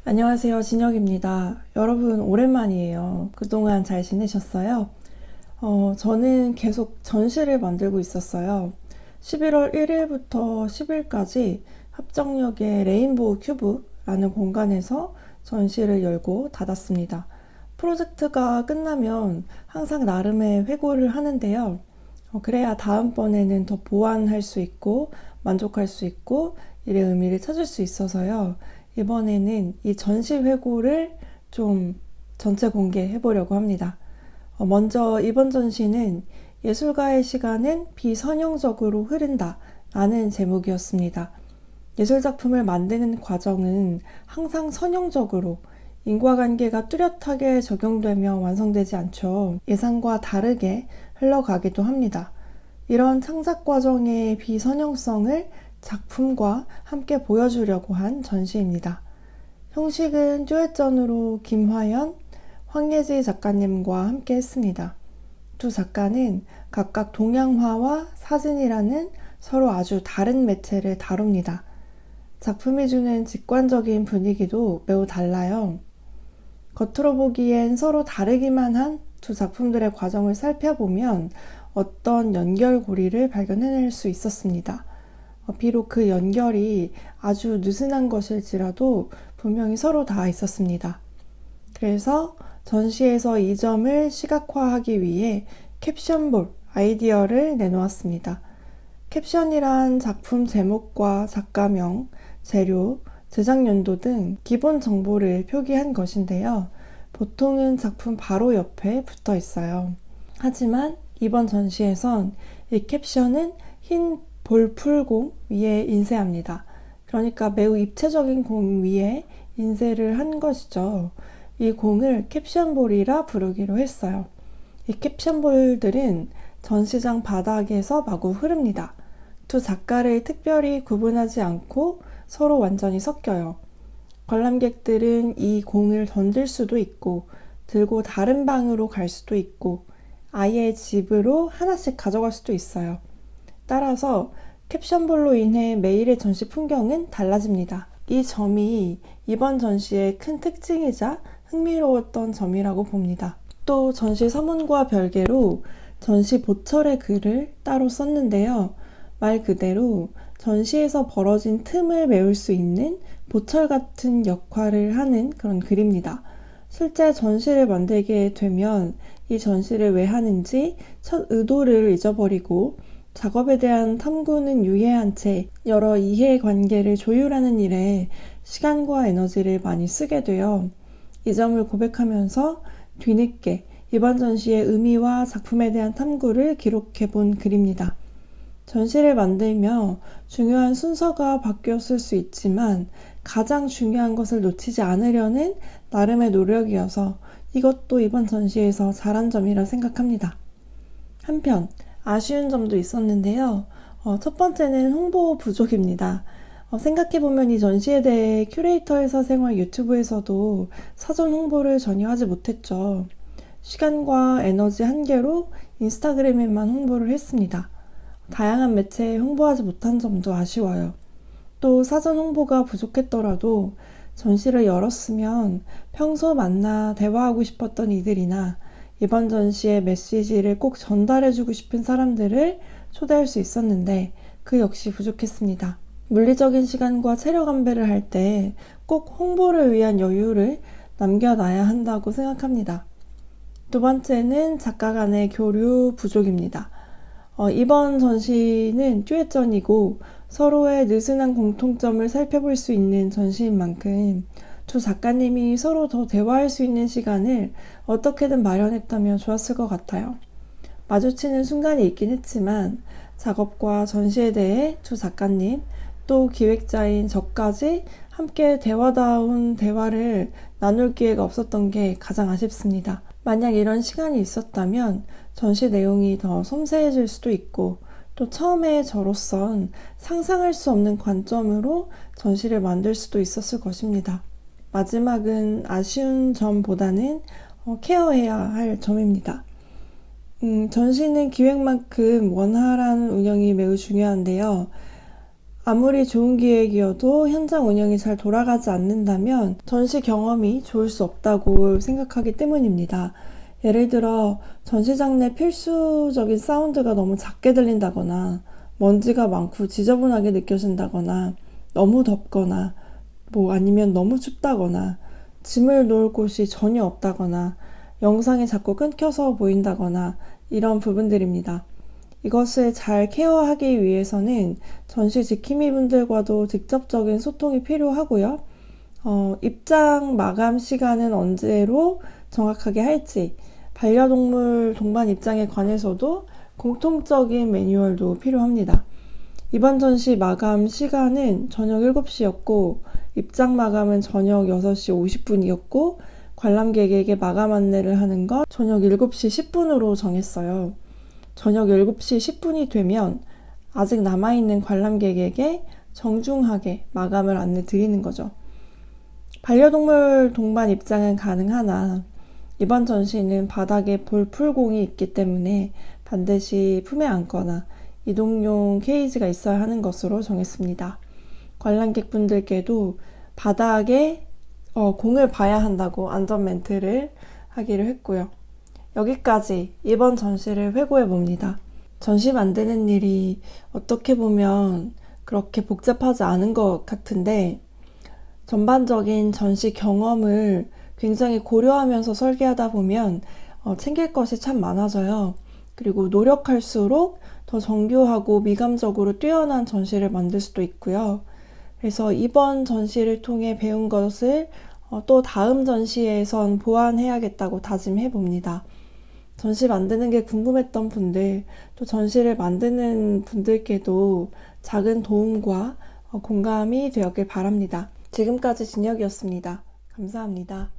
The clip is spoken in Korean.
안녕하세요. 진혁입니다. 여러분, 오랜만이에요. 그동안 잘 지내셨어요? 저는 계속 전시를 만들고 있었어요. 11월 1일부터 10일까지 합정역의 레인보우 큐브라는 공간에서 전시를 열고 닫았습니다. 프로젝트가 끝나면 항상 나름의 회고를 하는데요. 그래야 다음번에는 더 보완할 수 있고 만족할 수 있고 일의 의미를 찾을 수 있어서요. 이번에는 이 전시 회고를 좀 전체 공개해 보려고 합니다. 먼저 이번 전시는 예술가의 시간은 비선형적으로 흐른다 라는 제목이었습니다. 예술작품을 만드는 과정은 항상 선형적으로 인과관계가 뚜렷하게 적용되며 완성되지 않죠. 예상과 다르게 흘러가기도 합니다. 이런 창작 과정의 비선형성을 작품과 함께 보여주려고 한 전시입니다. 형식은 듀엣전으로 김화연, 황예지 작가님과 함께 했습니다. 두 작가는 각각 동양화와 사진이라는 서로 아주 다른 매체를 다룹니다. 작품이 주는 직관적인 분위기도 매우 달라요. 겉으로 보기엔 서로 다르기만 한 두 작품들의 과정을 살펴보면 어떤 연결고리를 발견해낼 수 있었습니다. 비록 그 연결이 아주 느슨한 것일지라도 분명히 서로 닿아 있었습니다. 그래서 전시에서 이 점을 시각화하기 위해 캡션볼 아이디어를 내놓았습니다. 캡션이란 작품 제목과 작가명, 재료, 제작 연도 등 기본 정보를 표기한 것인데요. 보통은 작품 바로 옆에 붙어 있어요. 하지만 이번 전시에선 이 캡션은 흰 볼풀공 위에 인쇄합니다. 그러니까 매우 입체적인 공 위에 인쇄를 한 것이죠. 이 공을 캡션볼이라 부르기로 했어요. 이 캡션볼들은 전시장 바닥에서 마구 흐릅니다. 두 작가를 특별히 구분하지 않고 서로 완전히 섞여요. 관람객들은 이 공을 던질 수도 있고 들고 다른 방으로 갈 수도 있고 아예 집으로 하나씩 가져갈 수도 있어요. 따라서 캡션볼로 인해 매일의 전시 풍경은 달라집니다. 이 점이 이번 전시의 큰 특징이자 흥미로웠던 점이라고 봅니다. 또 전시 서문과 별개로 전시 보철의 글을 따로 썼는데요. 말 그대로 전시에서 벌어진 틈을 메울 수 있는 보철 같은 역할을 하는 그런 글입니다. 실제 전시를 만들게 되면 이 전시를 왜 하는지 첫 의도를 잊어버리고 작업에 대한 탐구는 유예한 채 여러 이해관계를 조율하는 일에 시간과 에너지를 많이 쓰게 되어 이 점을 고백하면서 뒤늦게 이번 전시의 의미와 작품에 대한 탐구를 기록해 본 글입니다. 전시를 만들며 중요한 순서가 바뀌었을 수 있지만 가장 중요한 것을 놓치지 않으려는 나름의 노력이어서 이것도 이번 전시에서 잘한 점이라 생각합니다. 한편 아쉬운 점도 있었는데요. 첫 번째는 홍보 부족입니다. 생각해보면 이 전시에 대해 큐레이터에서 생활 유튜브에서도 사전 홍보를 전혀 하지 못했죠. 시간과 에너지 한계로 인스타그램에만 홍보를 했습니다. 다양한 매체에 홍보하지 못한 점도 아쉬워요. 또 사전 홍보가 부족했더라도 전시를 열었으면 평소 만나 대화하고 싶었던 이들이나 이번 전시의 메시지를 꼭 전달해주고 싶은 사람들을 초대할 수 있었는데 그 역시 부족했습니다. 물리적인 시간과 체력 안배를 할 때 꼭 홍보를 위한 여유를 남겨놔야 한다고 생각합니다. 두 번째는 작가 간의 교류 부족입니다. 이번 전시는 듀엣전이고 서로의 느슨한 공통점을 살펴볼 수 있는 전시인 만큼 두 작가님이 서로 더 대화할 수 있는 시간을 어떻게든 마련했다면 좋았을 것 같아요. 마주치는 순간이 있긴 했지만 작업과 전시에 대해 두 작가님 또 기획자인 저까지 함께 대화다운 대화를 나눌 기회가 없었던 게 가장 아쉽습니다. 만약 이런 시간이 있었다면 전시 내용이 더 섬세해질 수도 있고 또 처음에 저로선 상상할 수 없는 관점으로 전시를 만들 수도 있었을 것입니다. 마지막은 아쉬운 점보다는 케어해야 할 점입니다. 전시는 기획만큼 원활한 운영이 매우 중요한데요. 아무리 좋은 기획이어도 현장 운영이 잘 돌아가지 않는다면 전시 경험이 좋을 수 없다고 생각하기 때문입니다. 예를 들어 전시장 내 필수적인 사운드가 너무 작게 들린다거나 먼지가 많고 지저분하게 느껴진다거나 너무 덥거나 아니면 너무 춥다거나 짐을 놓을 곳이 전혀 없다거나 영상이 자꾸 끊겨서 보인다거나 이런 부분들입니다. 이것을 잘 케어하기 위해서는 전시 지킴이 분들과도 직접적인 소통이 필요하고요. 입장 마감 시간은 언제로 정확하게 할지, 반려동물 동반 입장에 관해서도 공통적인 매뉴얼도 필요합니다. 이번 전시 마감 시간은 저녁 7시였고, 입장 마감은 저녁 6시 50분이었고, 관람객에게 마감 안내를 하는 건 저녁 7시 10분으로 정했어요. 저녁 7시 10분이 되면 아직 남아있는 관람객에게 정중하게 마감을 안내 드리는 거죠. 반려동물 동반 입장은 가능하나 이번 전시는 바닥에 볼풀공이 있기 때문에 반드시 품에 안거나 이동용 케이지가 있어야 하는 것으로 정했습니다. 관람객분들께도 바닥에 공을 봐야 한다고 안전 멘트를 하기로 했고요. 여기까지 이번 전시를 회고해 봅니다. 전시 만드는 일이 어떻게 보면 그렇게 복잡하지 않은 것 같은데 전반적인 전시 경험을 굉장히 고려하면서 설계하다 보면 챙길 것이 참 많아져요. 그리고 노력할수록 더 정교하고 미감적으로 뛰어난 전시를 만들 수도 있고요. 그래서 이번 전시를 통해 배운 것을 또 다음 전시에선 보완해야겠다고 다짐해 봅니다. 전시 만드는 게 궁금했던 분들, 또 전시를 만드는 분들께도 작은 도움과 공감이 되었길 바랍니다. 지금까지 진혁이었습니다. 감사합니다.